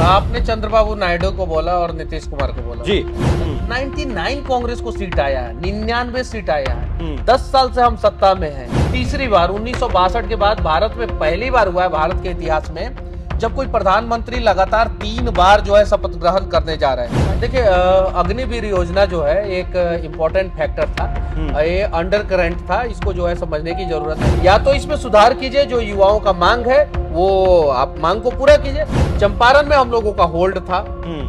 आपने चंद्रबाबू नायडू को बोला और नीतीश कुमार को बोला जी। 99 कांग्रेस को सीट आया है, 99 सीट आया है। 10 साल से हम सत्ता में हैं। तीसरी बार 1962 के बाद भारत में पहली बार हुआ है भारत के इतिहास में जब कोई प्रधानमंत्री लगातार 3 बार जो है शपथ ग्रहण करने जा रहे हैं। देखिए अग्निवीर योजना जो है एक इम्पोर्टेंट फैक्टर था, ये अंडर करंट था, इसको जो है समझने की जरूरत है। या तो इसमें सुधार कीजिए, जो युवाओं का मांग है वो आप मांग को पूरा कीजिए। चंपारण में हम लोगों का होल्ड था,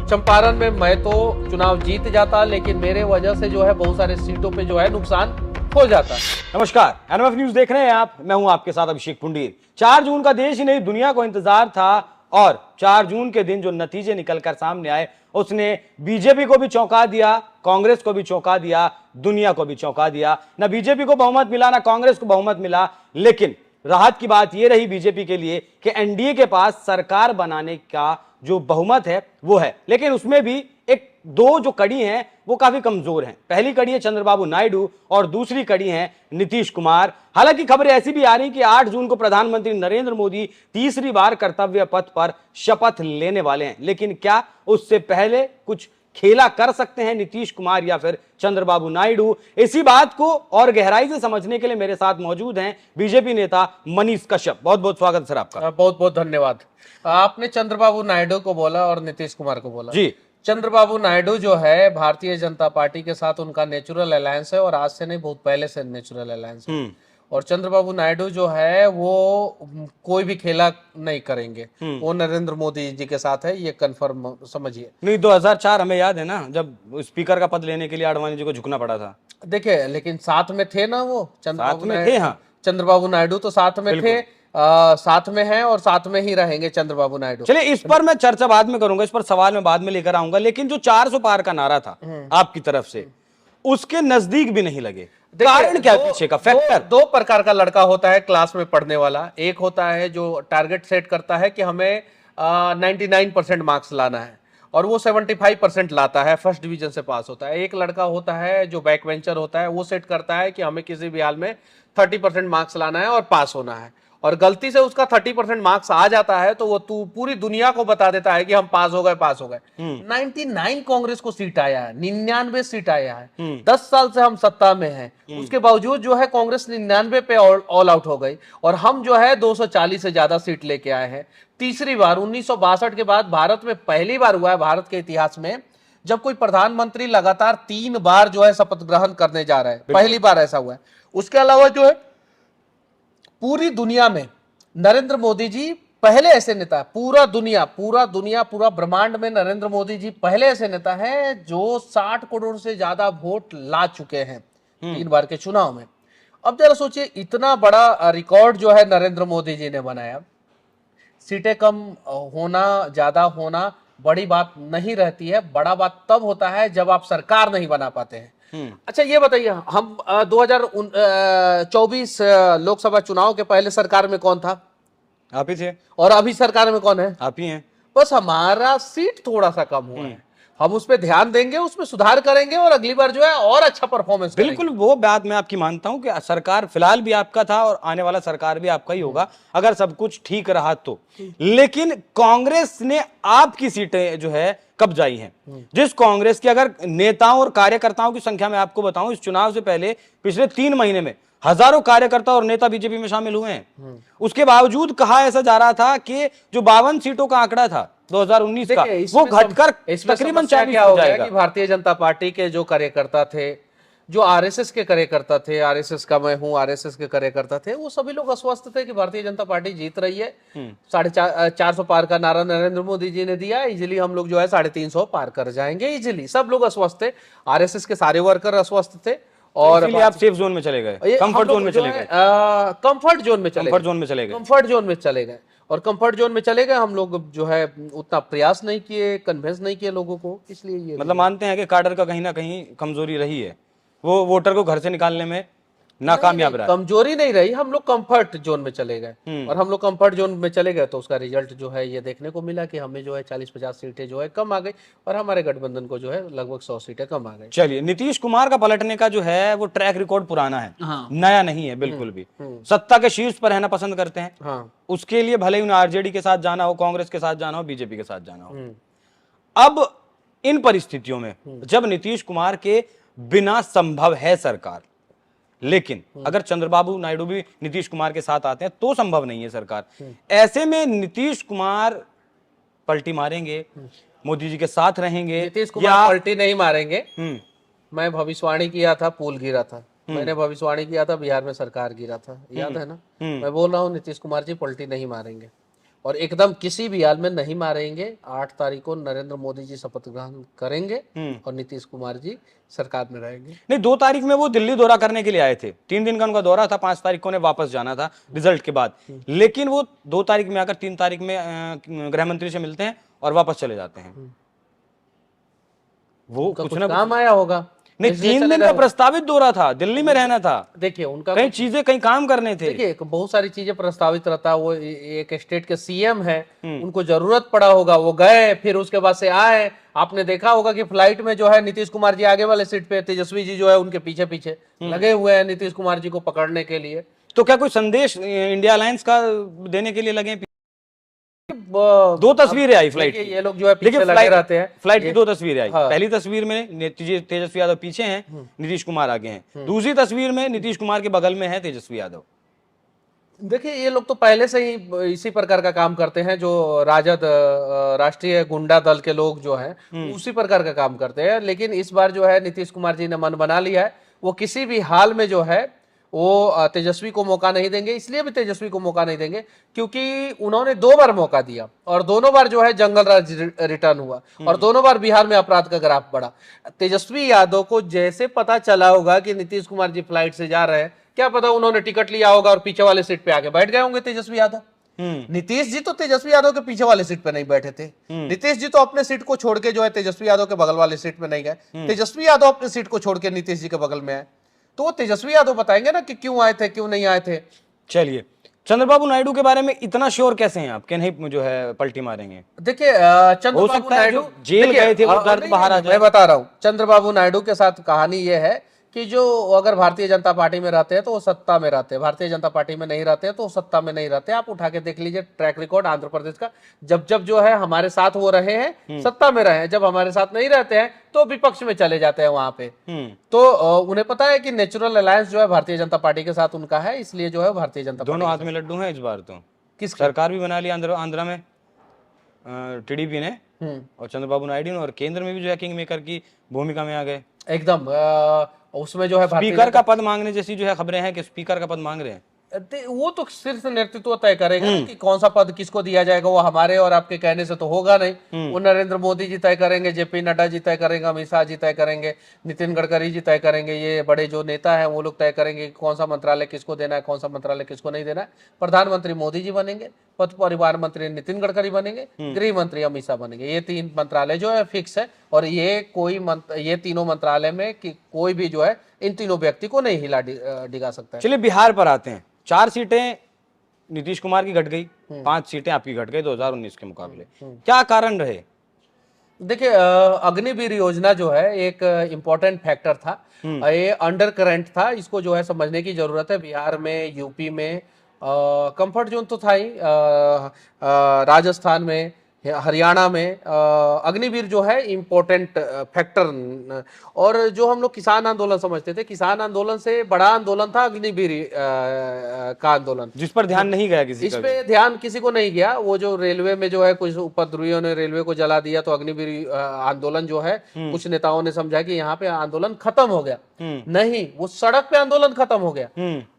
चंपारण में मैं तो चुनाव जीत जाता, लेकिन मेरे वजह से जो है बहुत सारे सीटों पे जो है नुकसान हो जाता। नमस्कार, एनएमएफ न्यूज देख रहे हैं आप, मैं हूं आपके साथ अभिषेक पुंडीर। 4 जून का देश ही नहीं दुनिया को इंतजार था और 4 जून के दिन जो नतीजे निकलकर सामने आए उसने बीजेपी को भी चौंका दिया, कांग्रेस को भी चौंका दिया, दुनिया को भी चौंका दिया। ना बीजेपी को बहुमत मिला, ना कांग्रेस को बहुमत मिला, लेकिन राहत की बात यह रही बीजेपी के लिए कि एनडीए के पास सरकार बनाने का जो बहुमत है वो है। लेकिन उसमें भी एक दो जो कड़ी हैं वो काफी कमजोर हैं। पहली कड़ी है चंद्रबाबू नायडू और दूसरी कड़ी है नीतीश कुमार। हालांकि खबरें ऐसी भी आ रही कि 8 जून को प्रधानमंत्री नरेंद्र मोदी तीसरी बार कर्तव्य पथ पर शपथ लेने वाले हैं, लेकिन क्या उससे पहले कुछ खेला कर सकते हैं नीतीश कुमार या फिर चंद्रबाबू नायडू? इसी बात को और गहराई से समझने के लिए मेरे साथ मौजूद हैं बीजेपी नेता मनीष कश्यप। बहुत बहुत स्वागत सर आपका। बहुत बहुत धन्यवाद। आपने चंद्रबाबू नायडू को बोला और नीतीश कुमार को बोला जी। चंद्रबाबू नायडू जो है भारतीय जनता पार्टी के साथ उनका नेचुरल अलायंस है और आज से नहीं बहुत पहले से नेचुरल अलायंस है। और चंद्रबाबू नायडू जो है वो कोई भी खेला नहीं करेंगे, वो नरेंद्र मोदी जी के साथ है, ये कंफर्म समझिए। नहीं, 2004 हमें याद है ना, जब स्पीकर का पद लेने के लिए आडवाणी जी को झुकना पड़ा था। देखिए लेकिन साथ में थे ना, वो साथ में थे। हाँ, चंद्रबाबू नायडू तो साथ में थे, साथ में हैं और साथ में ही रहेंगे चंद्रबाबु नायडू। चलिए इस पर मैं चर्चा बाद में करूंगा, इस पर सवाल मैं बाद में लेकर आऊंगा। लेकिन जो 400 पार का नारा था आपकी तरफ से, उसके नजदीक भी नहीं लगे। कारण क्या पीछे का फैक्टर? दो प्रकार का लड़का होता है क्लास में पढ़ने वाला। एक होता है जो टारगेट सेट करता है कि हमें 99% मार्क्स लाना है और वो 75% लाता है, फर्स्ट डिवीजन से पास होता है। एक लड़का होता है जो बैक वेंचर होता है, वो सेट करता है कि हमें किसी भी हाल में 30% मार्क्स लाना है और पास होना है, और गलती से उसका 30% मार्क्स आ जाता है तो वो पूरी दुनिया को बता देता है कि हम पास हो गए, पास हो गए। 99 कांग्रेस को सीट आया है, 99 सीट आया है। 10 साल से हम सत्ता में हैं, उसके बावजूद जो है कांग्रेस 99 पे ऑल आउट हो गई और हम जो है 240 से ज्यादा सीट लेके आए हैं। तीसरी बार 1962 के बाद भारत में पहली बार हुआ है भारत के इतिहास में जब कोई प्रधानमंत्री लगातार 3 बार जो है शपथ ग्रहण करने जा रहा है, पहली बार ऐसा हुआ है। उसके अलावा जो है पूरी दुनिया में नरेंद्र मोदी जी पहले ऐसे नेता, पूरा ब्रह्मांड में नरेंद्र मोदी जी पहले ऐसे नेता हैं जो 60 करोड़ से ज्यादा वोट ला चुके हैं 3 बार के चुनाव में। अब जरा सोचिए, इतना बड़ा रिकॉर्ड जो है नरेंद्र मोदी जी ने बनाया। सीटें कम होना, ज्यादा होना बड़ी बात नहीं रहती है, बड़ा बात तब होता है जब आप सरकार नहीं बना पाते हैं। अच्छा ये बताइए, हम 2024 लोकसभा चुनाव के पहले सरकार में कौन था? आप ही थे। और अभी सरकार में कौन है? आप ही हैं। बस हमारा सीट थोड़ा सा कम हुआ है, हम उस पर ध्यान देंगे, उसमें सुधार करेंगे और अगली बार जो है और अच्छा परफॉर्मेंस करेंगे। बिल्कुल, वो बात मैं आपकी मानता हूं कि सरकार फिलहाल भी आपका था और आने वाला सरकार भी आपका ही होगा अगर सब कुछ ठीक रहा तो। लेकिन कांग्रेस ने आपकी सीटें जो है कब्जाई हैं। जिस कांग्रेस की अगर नेताओं और कार्यकर्ताओं की संख्या में आपको बताऊं, इस चुनाव से पहले पिछले 3 महीने में हजारों कार्यकर्ता और नेता बीजेपी में शामिल हुए हैं। उसके बावजूद कहा ऐसा जा रहा था कि जो 52 सीटों का आंकड़ा था 2019 का, वो घटकर तकरीबन 40 हो जाएगा। कि भारतीय जनता पार्टी के जो कार्यकर्ता थे, जो आरएसएस के कार्यकर्ता थे, आरएसएस का मैं हूं, आरएसएस के कार्यकर्ता थे, वो सभी लोग अस्वस्थ थे कि भारतीय जनता पार्टी जीत रही है। 450 पार का नारा नरेंद्र मोदी जी ने दिया, इजिली हम लोग जो है 350 पार कर जाएंगे इजिली। सब लोग अस्वस्थ थे, आरएसएस के सारे वर्कर अस्वस्थ थे और इसलिए आप सेफ जोन में चले गए, कंफर्ट जोन में चले गए। कंफर्ट जोन में चले गए और कंफर्ट जोन में चले गए। हम लोग जो है उतना प्रयास नहीं किए, कन्विंस नहीं किए लोगों को, इसलिए ये मतलब मानते हैं कि काडर का कहीं ना कहीं कमजोरी रही है, वो वोटर को घर से निकालने में नाकामयाब रहा। कमजोरी नहीं रही, हम लोग कंफर्ट जोन में चले गए, और हम लोग कंफर्ट जोन में चले गए तो उसका रिजल्ट जो है ये देखने को मिला कि हमें जो है 40-50 सीटें जो है कम आ गई, और हमारे गठबंधन को जो है लगभग 100 सीटें कम आ गई। चलिए, नीतीश कुमार का पलटने का जो है वो ट्रैक रिकॉर्ड पुराना है, हाँ। नया नहीं है बिल्कुल भी। सत्ता के शीर्ष पर रहना पसंद करते हैं। हाँ। उसके लिए भले ही उन्हें आरजेडी के साथ जाना हो, कांग्रेस के साथ जाना हो, बीजेपी के साथ जाना हो। अब इन परिस्थितियों में जब नीतीश कुमार के बिना संभव है सरकार, लेकिन अगर चंद्रबाबू नायडू भी नीतीश कुमार के साथ आते हैं तो संभव नहीं है सरकार, ऐसे में नीतीश कुमार पलटी मारेंगे, मोदी जी के साथ रहेंगे? नीतीश कुमार पलटी नहीं मारेंगे। मैं भविष्यवाणी किया था, पुल गिरा था, मैंने भविष्यवाणी किया था बिहार में सरकार गिरा था, याद है ना? मैं बोल रहा हूँ नीतीश कुमार जी पलटी नहीं मारेंगे, और एकदम किसी भी हाल में नहीं मारेंगे। 8 तारीख को नरेंद्र मोदी जी शपथ ग्रहण करेंगे और नीतीश कुमार जी सरकार में रहेंगे। नहीं, 2 तारीख में वो दिल्ली दौरा करने के लिए आए थे, 3 दिन का उनका दौरा था, 5 तारीख को उन्हें वापस जाना था रिजल्ट के बाद, लेकिन वो 2 तारीख में आकर 3 तारीख में गृह मंत्री से मिलते हैं और वापस चले जाते हैं। वो कुछ ना काम आया होगा। नहीं, 3 दिन का प्रस्तावित दौरा था, दिल्ली में रहना था, देखिए उनका कई चीजें कई काम करने थे। देखिए बहुत सारी चीजें प्रस्तावित रहता, वो एक स्टेट के सीएम है, उनको जरूरत पड़ा होगा, वो गए, फिर उसके बाद से आए। आपने देखा होगा कि फ्लाइट में जो है नीतीश कुमार जी आगे वाले सीट पे, तेजस्वी जी जो है उनके पीछे पीछे लगे हुए हैं नीतीश कुमार जी को पकड़ने के लिए। तो क्या कोई संदेश इंडिया अलायंस का देने के लिए लगे हैं? 2 तस्वीरें आई फ्लाइट की, ये लोग जो है पीछे लगे रहते हैं। फ्लाइट की 2 तस्वीरें आई। पहली तस्वीर में तेजस्वी यादव पीछे हैं, नीतीश कुमार आगे हैं। दूसरी तस्वीर में नीतीश कुमार के बगल में है तेजस्वी यादव। देखिए ये लोग तो पहले से ही इसी प्रकार का काम करते हैं, जो राजद राष्ट्रीय गुंडा दल के लोग जो हैं उसी प्रकार का काम करते हैं। लेकिन इस बार जो है नीतीश कुमार जी ने मन बना लिया है, वो किसी भी हाल में जो है वो तेजस्वी को मौका नहीं देंगे। इसलिए भी तेजस्वी को मौका नहीं देंगे क्योंकि उन्होंने 2 बार मौका दिया, और दोनों बार जो है जंगल राज रिटर्न हुआ, और दोनों बार बिहार में अपराध का ग्राफ बढ़ा। तेजस्वी यादव को जैसे पता चला होगा कि नीतीश कुमार जी फ्लाइट से जा रहे हैं, क्या पता उन्होंने टिकट लिया होगा और पीछे वाले सीट पे आके बैठ गए होंगे तेजस्वी यादव। नीतीश जी तो तेजस्वी यादव के पीछे वाले सीट पे नहीं बैठे थे। नीतीश जी तो अपने सीट को छोड़ के जो है तेजस्वी यादव के बगल वाले सीट पे नहीं गए। तेजस्वी यादव अपने सीट को छोड़ के नीतीश जी के बगल में आए, तो वो तेजस्वी यादव बताएंगे ना कि क्यों आए थे, क्यों नहीं आए थे। चलिए, चंद्रबाबू नायडू के बारे में इतना श्योर कैसे हैं आप कि नहीं जो है पल्टी मारेंगे? देखिए चंद्रबाबू नायडू जेल गए थे, वो दर्द बाहर आ जाए। मैं बता रहा हूँ, चंद्रबाबू नायडू के साथ कहानी ये है कि जो अगर भारतीय जनता पार्टी में रहते हैं तो वो सत्ता में रहते हैं, भारतीय जनता पार्टी में नहीं रहते हैं तो वो सत्ता में नहीं रहते। आप उठा के देख लीजिए ट्रैक रिकॉर्ड आंध्र प्रदेश का, जब जब जो है हमारे साथ वो रहे हैं सत्ता में रहे हैं, जब हमारे साथ नहीं रहते हैं तो विपक्ष में चले जाते हैं वहां पे। तो उन्हें पता है कि नेचुरल अलायंस जो है भारतीय जनता पार्टी के साथ उनका है, इसलिए जो है भारतीय जनता दोनों हाथ में लड्डू हैं इस बार। तो किस सरकार भी बना ली आंध्रा में टीडीपी ने, और चंद्रबाबू नायडू ने, और केंद्र में भी जो है किंग मेकर की भूमिका में आ गए एकदम। उसमें जो है स्पीकर का पद मांगने जैसी जो है खबरें हैं कि स्पीकर का पद मांग रहे हैं। वो तो शीर्ष नेतृत्व तय करेगा कि कौन सा पद किसको दिया जाएगा, वो हमारे और आपके कहने से तो होगा नहीं। वो नरेंद्र मोदी जी तय करेंगे, जेपी नड्डा जी तय करेंगे, अमित शाह जी तय करेंगे, नितिन गडकरी जी तय करेंगे, ये बड़े जो नेता हैं वो लोग तय करेंगे कौन सा मंत्रालय किसको देना है, कौन सा मंत्रालय किसको नहीं देना है। प्रधानमंत्री मोदी जी बनेंगे, पथ परिवार मंत्री नितिन गडकरी बनेंगे, गृह मंत्री अमित शाह बनेंगे। ये 3 मंत्रालय जो है फिक्स है, और ये तीनों मंत्रालय में कोई भी जो है इन तीनों व्यक्ति को नहीं हिला डिगा सकता है। चलिए बिहार पर आते हैं। 4 सीटें नीतीश कुमार की घट गई, 5 सीटें आपकी घट गई 2019 के मुकाबले। क्या कारण रहे? देखिए अग्निवीर योजना जो है एक इम्पोर्टेंट फैक्टर था, ये अंडर करंट था, इसको जो है समझने की जरूरत है। बिहार में, यूपी में कंफर्ट जोन तो था ही, राजस्थान में, हरियाणा में अग्निवीर जो है इम्पोर्टेंट फैक्टर। और जो हम लोग किसान आंदोलन समझते थे, किसान आंदोलन से बड़ा आंदोलन था अग्निवीर का आंदोलन, जिस पर ध्यान नहीं गया किसी इस पे ध्यान किसी को नहीं गया। वो जो रेलवे में जो है कुछ उपद्रवियों ने रेलवे को जला दिया, तो अग्निवीर आंदोलन जो है कुछ नेताओं ने समझा कि यहाँ पे आंदोलन खत्म हो गया। नहीं, वो सड़क पे आंदोलन खत्म हो गया।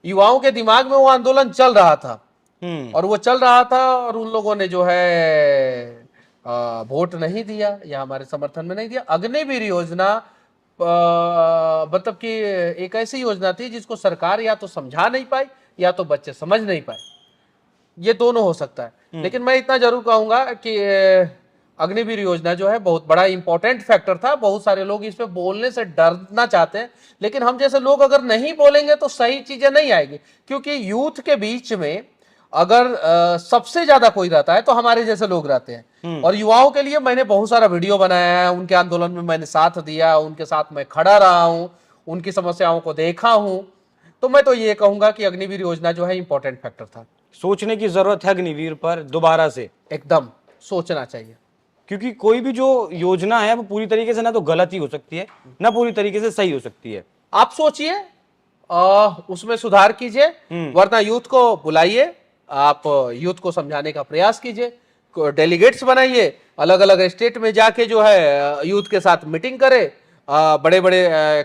युवाओं के दिमाग में वो आंदोलन चल रहा था, और वो चल रहा था, और उन लोगों ने जो है वोट नहीं दिया या हमारे समर्थन में नहीं दिया। अग्निवीर योजना मतलब कि एक ऐसी योजना थी जिसको सरकार या तो समझा नहीं पाई या तो बच्चे समझ नहीं पाए, ये दोनों हो सकता है। लेकिन मैं इतना जरूर कहूंगा कि अग्निवीर योजना जो है बहुत बड़ा इंपॉर्टेंट फैक्टर था। बहुत सारे लोग इस पे बोलने से डरना चाहते हैं, लेकिन हम जैसे लोग अगर नहीं बोलेंगे तो सही चीजें नहीं आएगी। क्योंकि यूथ के बीच में अगर सबसे ज्यादा कोई रहता है तो हमारे जैसे लोग रहते हैं। और युवाओं के लिए मैंने बहुत सारा वीडियो बनाया है, उनके आंदोलन में मैंने साथ दिया, उनके साथ मैं खड़ा रहा हूं, उनकी समस्याओं को देखा हूं। तो मैं तो ये कहूंगा कि अग्निवीर योजना जो है इंपॉर्टेंट फैक्टर था। सोचने की जरूरत है अग्निवीर पर दोबारा से, एकदम सोचना चाहिए। क्योंकि कोई भी जो योजना है वो पूरी तरीके से ना तो गलत ही हो सकती है, ना पूरी तरीके से सही हो सकती है। आप सोचिए, उसमें सुधार कीजिए, वरना यूथ को बुलाइए, आप यूथ को समझाने का प्रयास कीजिए, डेलीगेट्स बनाइए, अलग अलग स्टेट में जाके जो है यूथ के साथ मीटिंग करे। बड़े बड़े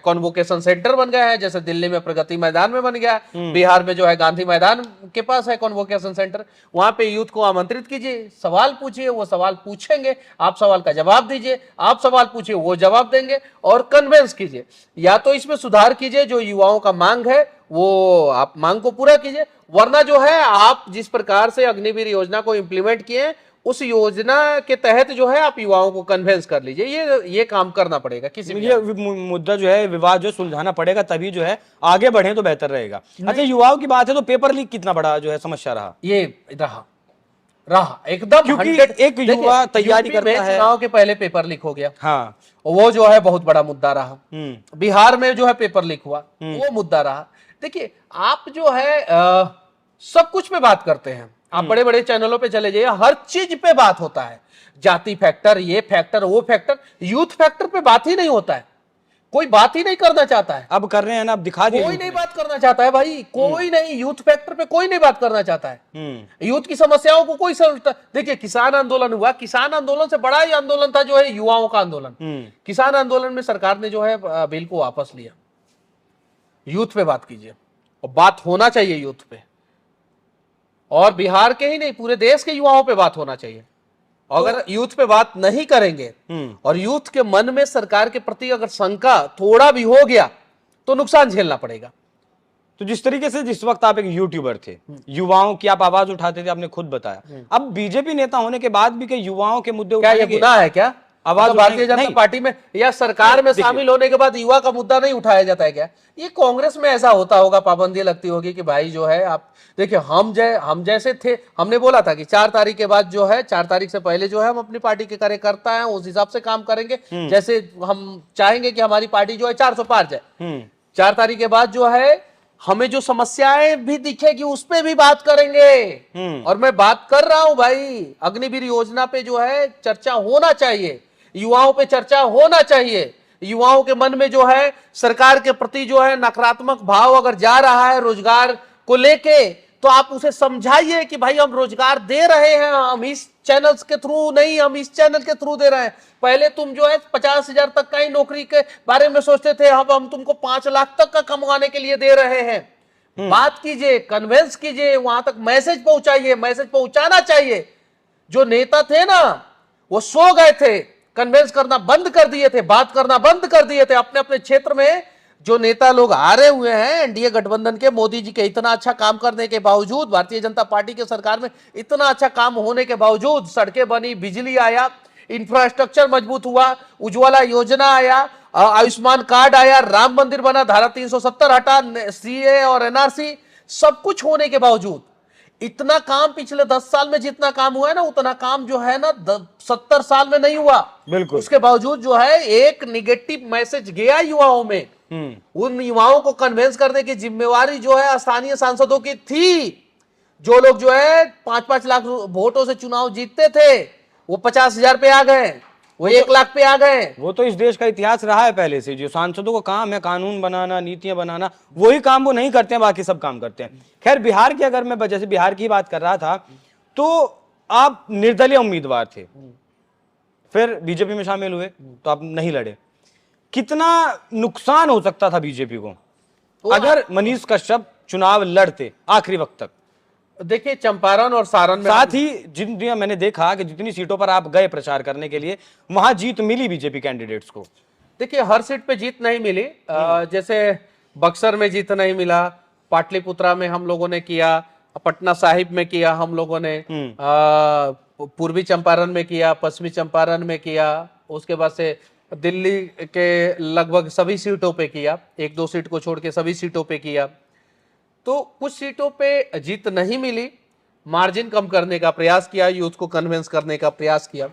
कॉन्वोकेशन सेंटर बन गए हैं, जैसे दिल्ली में प्रगति मैदान में बन गया, बिहार में जो है गांधी मैदान के पास है कॉन्वोकेशन सेंटर। वहां पे यूथ को आमंत्रित कीजिए, सवाल पूछिए, वो सवाल पूछेंगे, आप सवाल का जवाब दीजिए, आप सवाल पूछिए, वो जवाब देंगे, और कन्वेंस कीजिए। या तो इसमें सुधार कीजिए, जो युवाओं का मांग है वो आप मांग को पूरा कीजिए, वरना जो है आप जिस प्रकार से अग्निवीर योजना को इंप्लीमेंट किए उस योजना के तहत जो है आप युवाओं को कन्वेंस कर लीजिए। ये काम करना पड़ेगा। किसी भी ये मुद्दा जो है, विवाद जो सुलझाना पड़ेगा, तभी जो है आगे बढ़े तो बेहतर रहेगा। अच्छा, युवाओं की बात है तो पेपर लीक कितना बड़ा जो है समस्या रहा? ये रहा एकदम, क्योंकि एक युवा तैयारी करता है। चुनाव के पहले पेपर लीक हो गया, हाँ, वो जो है बहुत बड़ा मुद्दा रहा। बिहार में जो है पेपर लीक हुआ, वो मुद्दा रहा। देखिए, आप जो है सब कुछ पे बात करते हैं, आप बड़े बड़े चैनलों पे चले जाइए, हर चीज पे बात होता है, जाति फैक्टर, ये फैक्टर, वो फैक्टर, यूथ फैक्टर पे बात ही नहीं होता है। कोई बात ही नहीं करना चाहता है। अब कर रहे हैं ना, अब दिखा दिया। कोई नहीं बात करना चाहता है भाई, कोई नहीं, यूथ फैक्टर पे कोई नहीं बात करना चाहता है। यूथ की समस्याओं को कोई देखिए, किसान आंदोलन हुआ, किसान आंदोलन से बड़ा ही आंदोलन था जो है युवाओं का आंदोलन। किसान आंदोलन में सरकार ने जो है बिल को वापस लिया। यूथ पे बात कीजिए, और बात होना चाहिए यूथ पे, और बिहार के ही नहीं पूरे देश के युवाओं पे बात होना चाहिए। अगर यूथ पे बात नहीं करेंगे और यूथ के मन में सरकार के प्रति अगर शंका थोड़ा भी हो गया तो नुकसान झेलना पड़ेगा। तो जिस तरीके से जिस वक्त आप एक यूट्यूबर थे, युवाओं की आप आवाज उठाते थे, आपने खुद बताया, अब बीजेपी नेता होने के बाद भी कई युवाओं के मुद्दे क्या ये गुनाह है क्या? आवाज तो भारतीय जनता पार्टी में या सरकार में शामिल होने के बाद युवा का मुद्दा नहीं उठाया जाता है क्या? ये कांग्रेस में ऐसा होता होगा, पाबंदी लगती होगी कि भाई जो है आप देखिए, हम जैसे थे, हमने बोला था कि 4 तारीख के बाद जो है, 4 तारीख से पहले जो है हम अपनी पार्टी के कार्यकर्ता हैं, उस हिसाब से काम करेंगे, जैसे हम चाहेंगे कि हमारी पार्टी जो है 400 पार जाए। 4 तारीख के बाद जो है हमें जो समस्याएं भी दिखेगी उस पे भी बात करेंगे। और मैं बात कर रहा हूं भाई, अग्निवीर योजना पे जो है चर्चा होना चाहिए, युवाओं पे चर्चा होना चाहिए। युवाओं के मन में जो है सरकार के प्रति जो है नकारात्मक भाव अगर जा रहा है रोजगार को लेके, तो आप उसे समझाइए कि भाई हम रोजगार दे रहे हैं, हम इस चैनल्स के थ्रू नहीं, हम इस चैनल के थ्रू दे रहे हैं। पहले तुम जो है 50,000 तक का ही नौकरी के बारे में सोचते थे, अब हम तुमको 5 लाख तक का कमाने के लिए दे रहे हैं। बात कीजिए, कन्वेंस कीजिए, वहां तक मैसेज पहुंचाइए, मैसेज पहुंचाना चाहिए। जो नेता थे ना, वो सो गए थे, कन्वेंस करना बंद कर दिए थे, बात करना बंद कर दिए थे। अपने अपने क्षेत्र में जो नेता लोग आ रहे हुए हैं एनडीए गठबंधन के, मोदी जी के इतना अच्छा काम करने के बावजूद, भारतीय जनता पार्टी के सरकार में इतना अच्छा काम होने के बावजूद, सड़कें बनी, बिजली आया, इंफ्रास्ट्रक्चर मजबूत हुआ, उज्ज्वला योजना आया, आयुष्मान कार्ड आया, राम मंदिर बना, धारा 370 हटा, सीए और एनआरसी, सब कुछ होने के बावजूद इतना काम पिछले 10 साल में जितना काम हुआ है ना, उतना काम जो है ना 70 साल में नहीं हुआ। बिल्कुल। उसके बावजूद जो है एक निगेटिव मैसेज गया युवाओं में। उन युवाओं को कन्विंस करने की जिम्मेवारी जो है स्थानीय सांसदों की थी। जो लोग जो है 5-5 लाख वोटों से चुनाव जीतते थे, वो 50,000 पे आ गए, वो 1 लाख पे आ गए। वो तो इस देश का इतिहास रहा है पहले से। जो सांसदों का काम है कानून बनाना, नीतियां बनाना, वही काम वो नहीं करते हैं, बाकी सब काम करते हैं। खैर, बिहार की अगर मैं जैसे बिहार की बात कर रहा था, तो आप निर्दलीय उम्मीदवार थे, फिर बीजेपी में शामिल हुए तो आप नहीं लड़े। कितना नुकसान हो सकता था बीजेपी को अगर मनीष कश्यप चुनाव लड़ते आखिरी वक्त तक? देखिए, चंपारण और सारण में, साथ ही जिन मैंने देखा कि जितनी सीटों पर आप गए प्रचार करने के लिए, वहां जीत मिली बीजेपी कैंडिडेट्स को। देखिए, हर सीट पे जीत नहीं मिली। जैसे बक्सर में जीत नहीं मिला, पाटलिपुत्रा में हम लोगों ने किया, पटना साहिब में किया हम लोगों ने, पूर्वी चंपारण में किया, पश्चिमी चंपारण में किया, उसके बाद से दिल्ली के लगभग सभी सीटों पे किया, एक दो सीट को छोड़ के सभी सीटों पे किया। तो कुछ सीटों पे जीत नहीं मिली, मार्जिन कम करने का प्रयास किया, यूथ को कन्विंस करने का प्रयास किया।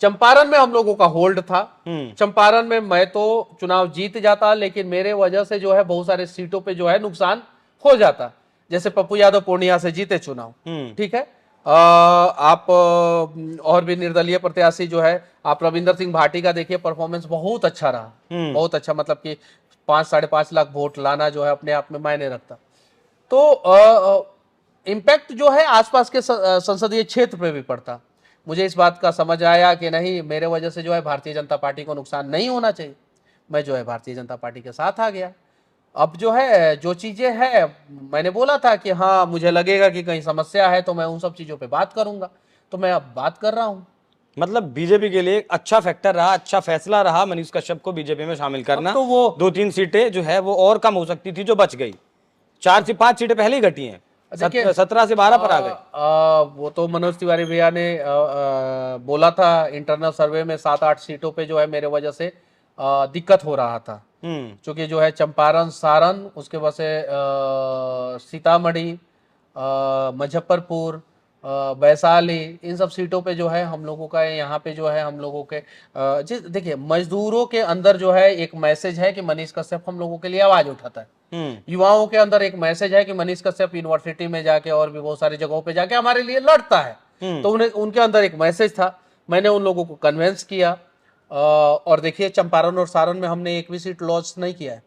चंपारण में हम लोगों का होल्ड था। चंपारण में मैं तो चुनाव जीत जाता, लेकिन मेरे वजह से जो है बहुत सारे सीटों पे जो है नुकसान हो जाता। जैसे पप्पू यादव पूर्णिया से जीते चुनाव, ठीक है। आप और भी निर्दलीय प्रत्याशी जो है, आप रविंदर सिंह भाटी का देखिए, परफॉर्मेंस बहुत अच्छा रहा, बहुत अच्छा, मतलब कि 5-5.5 लाख वोट लाना जो है अपने आप में मायने रखता। तो इम्पैक्ट जो है आसपास के संसदीय क्षेत्र पे भी पड़ता। मुझे इस बात का समझ आया कि नहीं, मेरे वजह से जो है भारतीय जनता पार्टी को नुकसान नहीं होना चाहिए। मैं जो है भारतीय जनता पार्टी के साथ आ गया। अब जो है जो चीजें हैं, मैंने बोला था कि हाँ मुझे लगेगा कि कहीं समस्या है तो मैं उन सब चीजों पे बात करूंगा, तो मैं अब बात कर रहा हूं। मतलब बीजेपी के लिए एक अच्छा फैक्टर रहा, अच्छा फैसला रहा मनीष कश्यप को बीजेपी में शामिल करना। तो वो 2-3 सीटें जो है वो और कम हो सकती थी, जो बच गई। 4 से 5 सीटें पहले ही घटी हैं, 17 से 12 पर आ गए। वो तो मनोज तिवारी भैया ने बोला था इंटरनल सर्वे में 7-8 सीटों पे जो है मेरे वजह से दिक्कत हो रहा था। क्योंकि जो है चंपारण, सारण, उसके बाद से सीतामढ़ी, मुजफ्फरपुर, वैशाली, इन सब सीटों पे जो है हम लोगों का, यहाँ पे जो है हम लोगों के देखिए मजदूरों के अंदर जो है एक मैसेज है कि मनीष कश्यप हम लोगों के लिए आवाज उठाता है। युवाओं के अंदर एक मैसेज है कि मनीष कश्यप यूनिवर्सिटी में जाके और भी बहुत सारी जगहों पे जाके हमारे लिए लड़ता है। तो उन्हें, उनके अंदर एक मैसेज था, मैंने उन लोगों को कन्विंस किया। और देखिए चंपारण और सारण में हमने एक भी सीट लॉस नहीं किया है,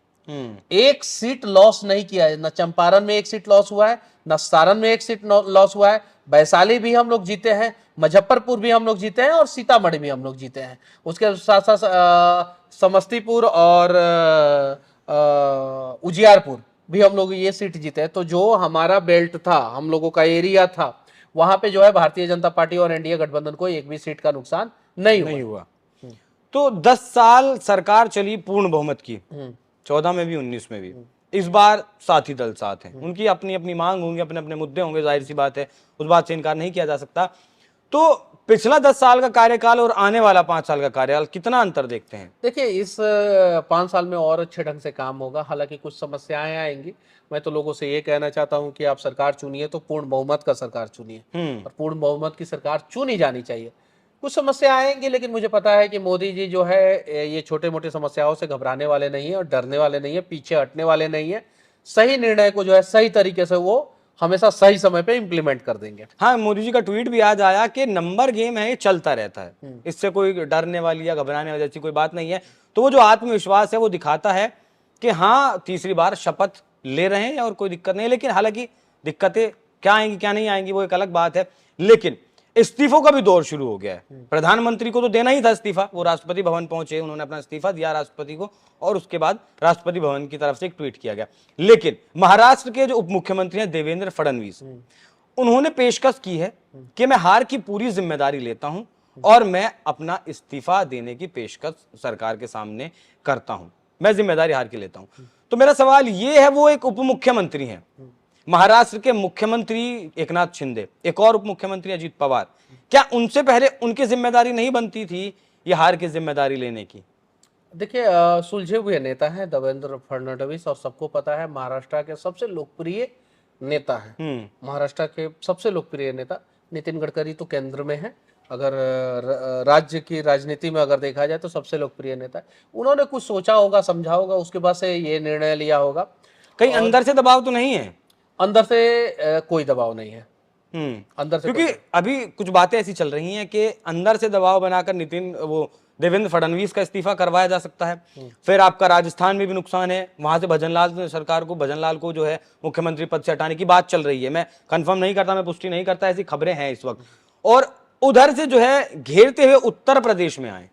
एक सीट लॉस नहीं किया है। न चंपारण में एक सीट लॉस हुआ है, न सारण में एक सीट लॉस हुआ है। वैशाली भी हम लोग जीते हैं, मुजफ्फरपुर भी हम लोग जीते हैं और सीतामढ़ी भी हम लोग जीते हैं। उसके साथ साथ समस्तीपुर और उजियारपुर भी हम लोग ये सीट जीते हैं। तो जो हमारा बेल्ट था, हम लोगों का एरिया था, वहां पे जो है भारतीय जनता पार्टी और एनडीए गठबंधन को एक भी सीट का नुकसान नहीं हुआ। तो 10 साल सरकार चली पूर्ण बहुमत की, 14 में भी 19 में भी। इस बार साथी दल साथ हैं, उनकी अपनी अपनी मांग होंगी, अपने अपने मुद्दे होंगे, जाहिर सी बात है, उस बात से इनकार नहीं किया जा सकता। तो पिछला 10 साल का कार्यकाल और आने वाला 5 साल का कार्यकाल, कितना अंतर देखते हैं? देखिए इस 5 साल में और अच्छे ढंग से काम होगा, हालांकि कुछ समस्याएं आएंगी। मैं तो लोगों से ये कहना चाहता हूं कि आप सरकार चुनिए तो पूर्ण बहुमत का सरकार चुनिए, और पूर्ण बहुमत की सरकार चुनी जानी चाहिए। कुछ समस्या आएंगी, लेकिन मुझे पता है कि मोदी जी जो है ये छोटे मोटे समस्याओं से घबराने वाले नहीं है और डरने वाले नहीं है, पीछे हटने वाले नहीं है। सही निर्णय को जो है सही तरीके से वो हमेशा सही समय पे इंप्लीमेंट कर देंगे। हाँ, मोदी जी का ट्वीट भी आज आया कि नंबर गेम है, ये चलता रहता है, इससे कोई डरने वाली या घबराने वाली ऐसी कोई बात नहीं है। तो वो जो आत्मविश्वास है वो दिखाता है कि हाँ, तीसरी बार शपथ ले रहे हैं और कोई दिक्कत नहीं है। लेकिन हालांकि दिक्कतें क्या आएंगी क्या नहीं आएंगी वो एक अलग बात है। लेकिन इस्तीफों का भी दौर शुरू हो गया है। प्रधानमंत्री को तो देना ही था इस्तीफा, वो राष्ट्रपति भवन पहुंचे, उन्होंने अपना इस्तीफा दिया राष्ट्रपति को, और उसके बाद राष्ट्रपति भवन की तरफ से एक ट्वीट किया गया। लेकिन महाराष्ट्र के जो उप मुख्यमंत्री हैं देवेंद्र फडणवीस, उन्होंने पेशकश की है कि मैं हार की पूरी जिम्मेदारी लेता हूं और मैं अपना इस्तीफा देने की पेशकश सरकार के सामने करता हूं, मैं जिम्मेदारी हार की लेता हूं। तो मेरा सवाल ये है, वो एक उप मुख्यमंत्री हैं, महाराष्ट्र के मुख्यमंत्री एकनाथ शिंदे, एक और उप मुख्यमंत्री अजीत पवार, क्या उनसे पहले उनकी जिम्मेदारी नहीं बनती थी ये हार की जिम्मेदारी लेने की? देखिए सुलझे हुए नेता हैं देवेंद्र फडणवीस, और सबको पता है महाराष्ट्र के सबसे लोकप्रिय नेता हैं। महाराष्ट्र के सबसे लोकप्रिय नेता नितिन गडकरी तो केंद्र में है, अगर राज्य की राजनीति में अगर देखा जाए तो सबसे लोकप्रिय नेता है। उन्होंने कुछ सोचा होगा, समझा होगा, उसके बाद से ये निर्णय लिया होगा। कहीं अंदर से दबाव तो नहीं है? अंदर से कोई दबाव नहीं है, अंदर से, क्योंकि अभी कुछ बातें ऐसी चल रही हैं कि अंदर से दबाव बनाकर देवेंद्र फडणवीस का इस्तीफा करवाया जा सकता है। फिर आपका राजस्थान में भी नुकसान है, वहां से भजनलाल को जो है मुख्यमंत्री पद से हटाने की बात चल रही है। मैं कंफर्म नहीं करता, मैं पुष्टि नहीं करता, ऐसी खबरें हैं इस वक्त। और उधर से जो है घेरते हुए उत्तर प्रदेश में आए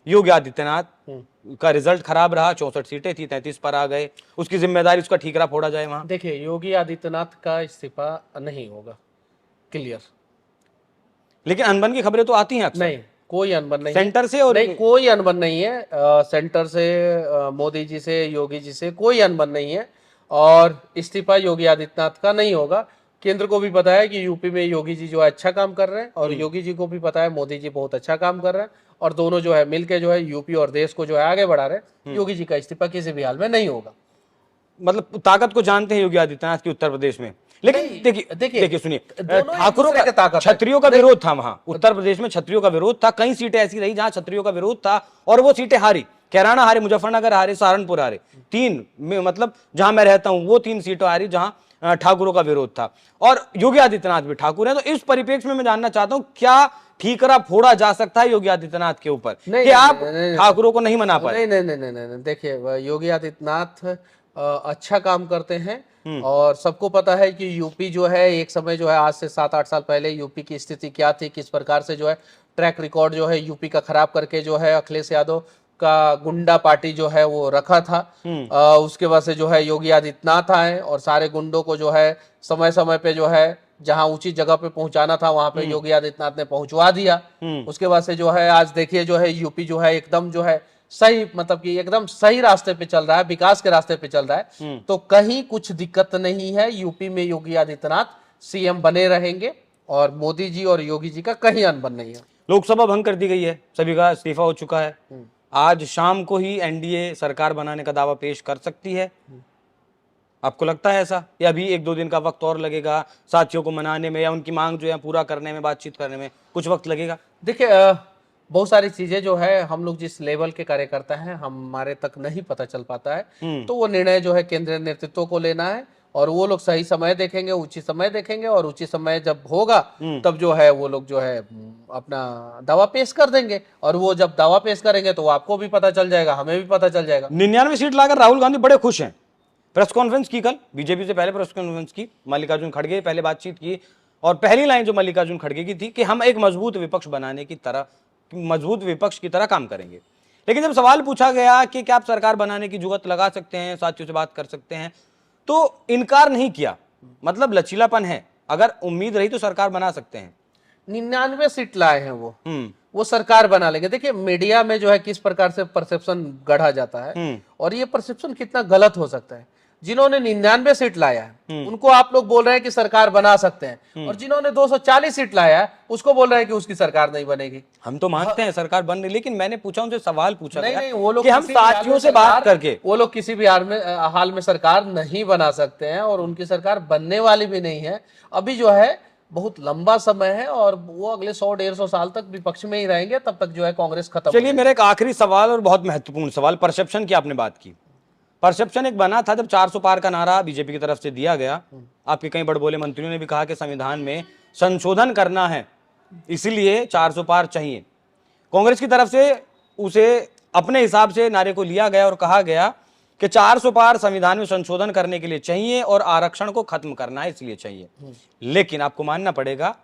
योगी आदित्यनाथ का रिजल्ट खराब रहा, 64 सीटें थी, 33 पर आ गए, उसकी जिम्मेदारी उसका ठीकरा फोड़ा जाए वहां। देखिए योगी आदित्यनाथ का इस्तीफा नहीं होगा, क्लियर। लेकिन अनबन की खबरें तो आती हैं अक्सर। नहीं, कोई अनबन नहीं सेंटर से, और नहीं, कोई अनबन नहीं है। सेंटर से, मोदी जी से, योगी जी से कोई अनबन नहीं है, और इस्तीफा योगी आदित्यनाथ का नहीं होगा। केंद्र को भी पता है कि यूपी में योगी जी जो है अच्छा काम कर रहे हैं, और योगी जी को भी पता है मोदी जी बहुत अच्छा काम कर रहे हैं, और दोनों जो है मिलके जो है यूपी और देश को जो है आगे बढ़ा रहे हैं। योगी जी का इस्तीफा किसी भी हाल में नहीं होगा। मतलब ताकत को जानते हैं योगी आदित्यनाथ की उत्तर प्रदेश में। लेकिन नहीं, देखिए देखिए, देखिए सुनिए, दोनों एक ठाकुरों दूसरे का के ताकत है। क्षत्रियों का विरोध था वहां उत्तर प्रदेश में, क्षत्रियों का विरोध था। कई सीटें ऐसी रही जहां क्षत्रियों का विरोध था और वो सीटें हारी। कैराना हारे, मुजफ्फरनगर हारे, सहारनपुर हारे। तीन में मतलब जहां मैं रहता हूं वो 3 सीटें हारी जहां ठाकुरों का विरोध था, और योगी आदित्यनाथ भी ठाकुर है। तो इस परिप्रेक्ष्य में मैं जानना चाहता हूं, क्या ठीकरा फोड़ा जा सकता है योगी आदित्यनाथ के ऊपर कि आप ठाकुरों को नहीं मना पाए? नहीं, देखिए योगी आदित्यनाथ अच्छा काम करते हैं, और सबको पता है कि यूपी जो है एक समय जो है आज से 7-8 साल पहले यूपी की स्थिति क्या थी, किस प्रकार से जो है ट्रैक रिकॉर्ड जो है यूपी का खराब करके जो है अखिलेश यादव का गुंडा पार्टी जो है वो रखा था। उसके बाद से जो है योगी आदित्यनाथ आए और सारे गुंडों को जो है समय समय पे जो है जहां उचित जगह पे पहुंचाना था वहां पे योगी आदित्यनाथ ने पहुंचवा दिया। उसके बाद से जो है आज देखिए जो है यूपी जो है एकदम जो है सही, मतलब कि एकदम सही रास्ते पे चल रहा है, विकास के रास्ते पे चल रहा है। तो कहीं कुछ दिक्कत नहीं है, यूपी में योगी आदित्यनाथ सीएम बने रहेंगे, और मोदी जी और योगी जी का कहीं अनबन नहीं है। लोकसभा भंग कर दी गई है, सभी का इस्तीफा हो चुका है। आज शाम को ही एनडीए सरकार बनाने का दावा पेश कर सकती है। आपको लगता है ऐसा, या अभी 1-2 दिन का वक्त और लगेगा साथियों को मनाने में, या उनकी मांग जो है पूरा करने में, बातचीत करने में कुछ वक्त लगेगा? देखिए बहुत सारी चीजें जो है हम लोग जिस लेवल के कार्यकर्ता हैं हमारे तक नहीं पता चल पाता है, तो वो निर्णय जो है केंद्रीय नेतृत्व को लेना है, और वो लोग सही समय देखेंगे, उचित समय देखेंगे, और उचित समय जब होगा तब जो है वो लोग जो है अपना दावा पेश कर देंगे, और वो जब दावा पेश करेंगे तो आपको भी पता चल जाएगा, हमें भी पता चल जाएगा। 99 सीट लाकर राहुल गांधी बड़े खुश हैं। प्रेस कॉन्फ्रेंस की कल, बीजेपी से पहले प्रेस कॉन्फ्रेंस की, मल्लिकार्जुन खड़गे पहले बातचीत की, और पहली लाइन जो मल्लिकार्जुन खड़गे की थी कि हम एक मजबूत विपक्ष बनाने की तरह, मजबूत विपक्ष की तरह काम करेंगे। लेकिन जब सवाल पूछा गया कि क्या आप सरकार बनाने की जुगत लगा सकते हैं, साथियों से बात कर सकते हैं, तो इनकार नहीं किया। मतलब लचीलापन है, अगर उम्मीद रही तो सरकार बना सकते हैं। 99 सीट लाए हैं वो सरकार बना लेंगे। देखिए मीडिया में जो है किस प्रकार से परसेप्शन गढ़ा जाता है, और ये परसेप्शन कितना गलत हो सकता है। जिन्होंने 99 सीट लाया है उनको आप लोग बोल रहे हैं कि सरकार बना सकते हैं, और जिन्होंने 240 सीट लाया है उसको बोल रहे हैं कि उसकी सरकार नहीं बनेगी। हम तो मानते हैं सरकार बन रही, लेकिन मैंने पूछा, उनसे सवाल पूछा नहीं, गया नहीं, वो लोग कि हम साथियों से बात करके, वो लोग किसी भी हाल में सरकार नहीं बना सकते हैं, और उनकी सरकार बनने वाली भी नहीं है। अभी जो है बहुत लंबा समय है, और वो अगले 100-150 साल तक विपक्ष में ही रहेंगे, तब तक जो है कांग्रेस खत्म। चलिए मेरा एक आखिरी सवाल, और बहुत महत्वपूर्ण सवाल, परसेप्शन की आपने बात की। परसेप्शन एक बना था जब 400 पार का नारा बीजेपी की तरफ से दिया गया। आपके कई बड़बोले मंत्रियों ने भी कहा कि संविधान में संशोधन करना है, इसलिए 400 पार चाहिए। कांग्रेस की तरफ से उसे अपने हिसाब से नारे को लिया गया और कहा गया कि 400 पार संविधान में संशोधन करने के लिए चाहिए और आरक्षण को खत्म करना है इसलिए चाहिए। लेकिन आपको मानना पड़ेगा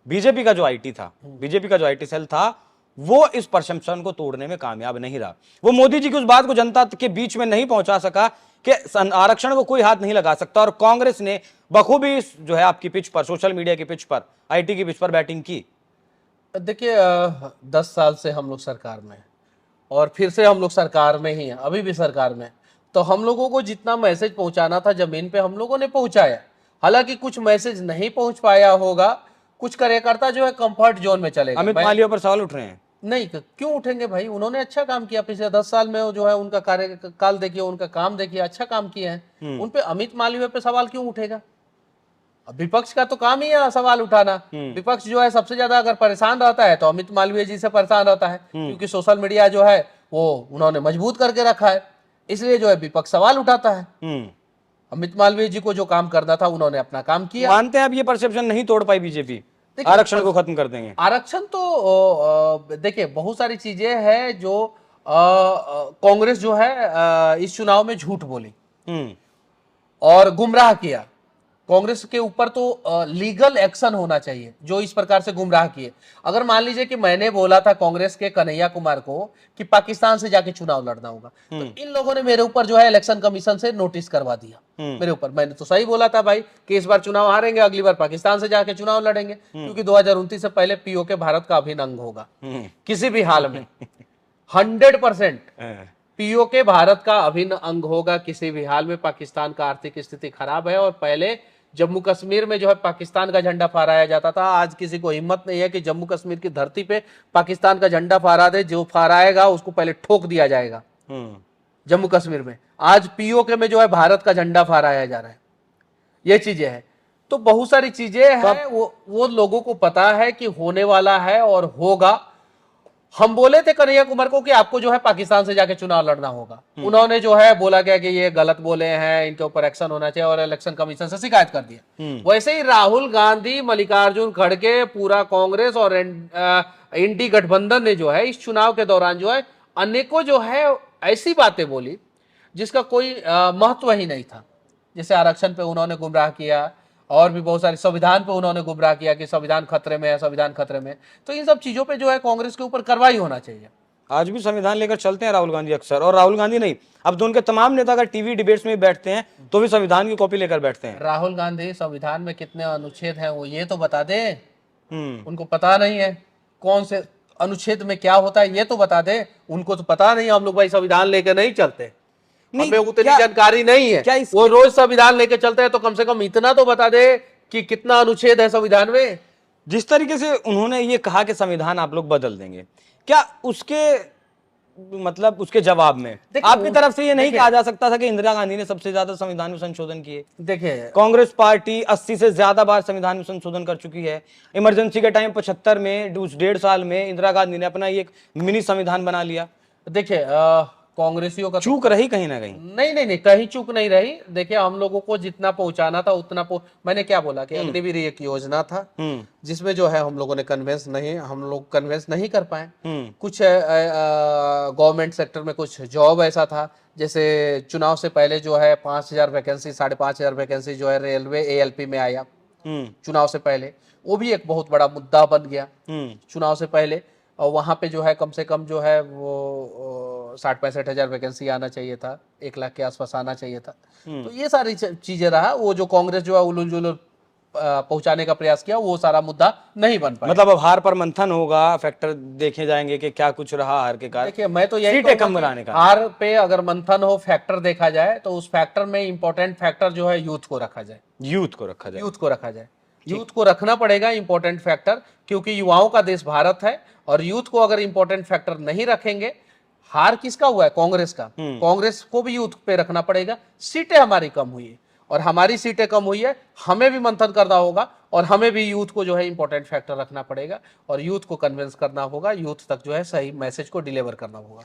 बीजेपी का जो आईटी था, बीजेपी का जो आईटी सेल था, वो इस परसेप्शन को तोड़ने में कामयाब नहीं रहा। वो मोदी जी की उस बात को जनता के बीच में नहीं पहुंचा सका कि आरक्षण को कोई हाथ नहीं लगा सकता, और कांग्रेस ने बखूबी जो है आपकी पिच पर, सोशल मीडिया की पिच पर, आईटी की पिच पर बैटिंग की। देखिए 10 साल से हम लोग सरकार में, और फिर से हम लोग सरकार में ही हैं, अभी भी सरकार में। तो हम लोगों को जितना मैसेज पहुंचाना था जमीन पे हम लोगों ने पहुंचाया। हालांकि कुछ मैसेज नहीं पहुंच पाया होगा, कुछ कार्यकर्ता जो है कंफर्ट जोन में चले गए। अमित मालवीय पर सवाल उठ रहे हैं। नहीं, क्यों उठेंगे भाई, उन्होंने अच्छा काम किया पिछले 10 साल में, जो है उनका कार्यकाल देखिए, उनका काम देखिए, अच्छा काम किया है। उन पे अमित मालवीय पे सवाल क्यों उठेगा? विपक्ष का तो काम ही है सवाल उठाना। विपक्ष जो है सबसे ज्यादा अगर परेशान रहता है तो अमित मालवीय जी से परेशान रहता है, क्योंकि सोशल मीडिया जो है वो उन्होंने मजबूत करके रखा है, इसलिए जो है विपक्ष सवाल उठाता है। अमित मालवीय जी को जो काम करना था उन्होंने अपना काम किया। मानते हैं अब ये परसेप्शन नहीं तोड़ पाई बीजेपी, आरक्षण को खत्म कर देंगे? आरक्षण तो देखिए बहुत सारी चीजें हैं जो कांग्रेस जो है इस चुनाव में झूठ बोली और गुमराह किया। कांग्रेस के ऊपर तो लीगल एक्शन होना चाहिए जो इस प्रकार से गुमराह किए। अगर मान लीजिए कि मैंने बोला था कांग्रेस के कन्हैया कुमार को कि पाकिस्तान से जाके चुनाव लड़ना होगा, तो इन लोगों ने मेरे ऊपर जो है इलेक्शन कमीशन से नोटिस करवा दिया मेरे ऊपर। मैंने तो सही बोला था भाई कि इस बार चुनाव हारेंगे, अगली बार पाकिस्तान से जाके चुनाव लड़ेंगे, क्योंकि 2029 से पहले पीओके भारत का अभिन्न अंग होगा किसी भी हाल में। 100% पीओके भारत का अभिन्न अंग होगा किसी भी हाल में। पाकिस्तान का आर्थिक स्थिति खराब है और पहले जम्मू कश्मीर में जो है पाकिस्तान का झंडा फहराया जाता था, आज किसी को हिम्मत नहीं है कि जम्मू कश्मीर की धरती पे पाकिस्तान का झंडा फहरा दे। जो फहराएगा उसको पहले ठोक दिया जाएगा। जम्मू कश्मीर में आज पीओके में जो है भारत का झंडा फहराया जा रहा है। ये चीजें हैं, तो बहुत सारी चीजें हैं, वो लोगों को पता है कि होने वाला है और होगा। हम बोले थे कन्हैया कुमार को कि आपको जो है पाकिस्तान से जाके चुनाव लड़ना होगा। उन्होंने जो है बोला गया कि ये गलत बोले हैं, इनके ऊपर एक्शन होना चाहिए और इलेक्शन कमीशन से शिकायत कर दिया। वैसे ही राहुल गांधी, मल्लिकार्जुन खड़गे, पूरा कांग्रेस और इंडी गठबंधन ने जो है इस चुनाव के दौरान जो है अनेकों जो है ऐसी बातें बोली जिसका कोई महत्व ही नहीं था। जैसे आरक्षण पे उन्होंने गुमराह किया, और भी बहुत सारी, संविधान पे उन्होंने गुमराह किया कि संविधान खतरे में है, संविधान खतरे में। तो इन सब चीजों पे जो है कांग्रेस के ऊपर कार्रवाई होना चाहिए। आज भी संविधान लेकर चलते हैं राहुल गांधी अक्सर, और राहुल गांधी नहीं, अब तो उनके तमाम नेता अगर टीवी डिबेट्स में बैठते हैं तो भी संविधान की कॉपी लेकर बैठते हैं। राहुल गांधी संविधान में कितने अनुच्छेद हैं वो ये तो बता दे। उनको पता नहीं है कौन से अनुच्छेद में क्या होता है, ये तो बता दे। उनको तो पता नहीं, हम लोग भाई संविधान लेकर नहीं चलते, हमें उतनी जानकारी नहीं है। वो रोज संविधान लेके चलते हैं, तो कम से कम इतना तो बता दे कि कितना अनुच्छेद है संविधान में। जिस तरीके से उन्होंने ये कहा कि संविधान आप लोग बदल देंगे, क्या उसके मतलब उसके जवाब में आपकी तरफ से ये नहीं कहा जा सकता था कि इंदिरा गांधी ने सबसे ज्यादा संविधान में संशोधन किए? देखिए, कांग्रेस पार्टी 80 से ज्यादा बार संविधान में संशोधन कर चुकी है। इमरजेंसी के टाइम 75 में, उस 1.5 साल में इंदिरा गांधी ने अपना एक मिनी संविधान बना लिया। देखिए, कांग्रेसियों का चूक रही कहीं ना कहीं? नहीं, कहीं चूक नहीं रही। देखिए, हम लोगों को जितना पहुंचाना था उतना मैंने क्या बोला कि अग्निवीर एक योजना था जिसमें जो है हम लोग कन्वेंस नहीं कर पाए। कुछ गवर्नमेंट सेक्टर में कुछ जॉब ऐसा था, जैसे चुनाव से पहले जो है 5,000 वैकेंसी, 5,500 वैकेंसी जो है रेलवे ALP में आया चुनाव से पहले। वो भी एक बहुत बड़ा मुद्दा बन गया चुनाव से पहले। और वहां पे जो है कम से कम जो है वो 60-65 हजार वैकेंसी आना चाहिए था, 1 लाख के आसपास आना चाहिए था। तो ये सारी चीजें रहा, वो जो कांग्रेस जो है उलूल जुलूल पहुंचाने का प्रयास किया, वो सारा मुद्दा नहीं बन पाया। मतलब अब हार पर मंथन होगा, फैक्टर देखे जाएंगे कि क्या कुछ रहा हार के कारण। देखिए, मैं तो यही सीटें कम बनाने का, हार पे अगर मंथन हो, फैक्टर देखा जाए तो उस फैक्टर में इंपॉर्टेंट फैक्टर जो है यूथ को रखा जाए। यूथ को रखना पड़ेगा इंपॉर्टेंट फैक्टर, क्योंकि युवाओं का देश भारत है। और यूथ को अगर इंपॉर्टेंट फैक्टर नहीं रखेंगे, हार किसका हुआ है? कांग्रेस का। कांग्रेस को भी यूथ पे रखना पड़ेगा। सीटें हमारी कम हुई है, और हमारी सीटें कम हुई है, हमें भी मंथन करना होगा, और हमें भी यूथ को जो है इंपॉर्टेंट फैक्टर रखना पड़ेगा, और यूथ को कन्विंस करना होगा, यूथ तक जो है सही मैसेज को डिलीवर करना होगा।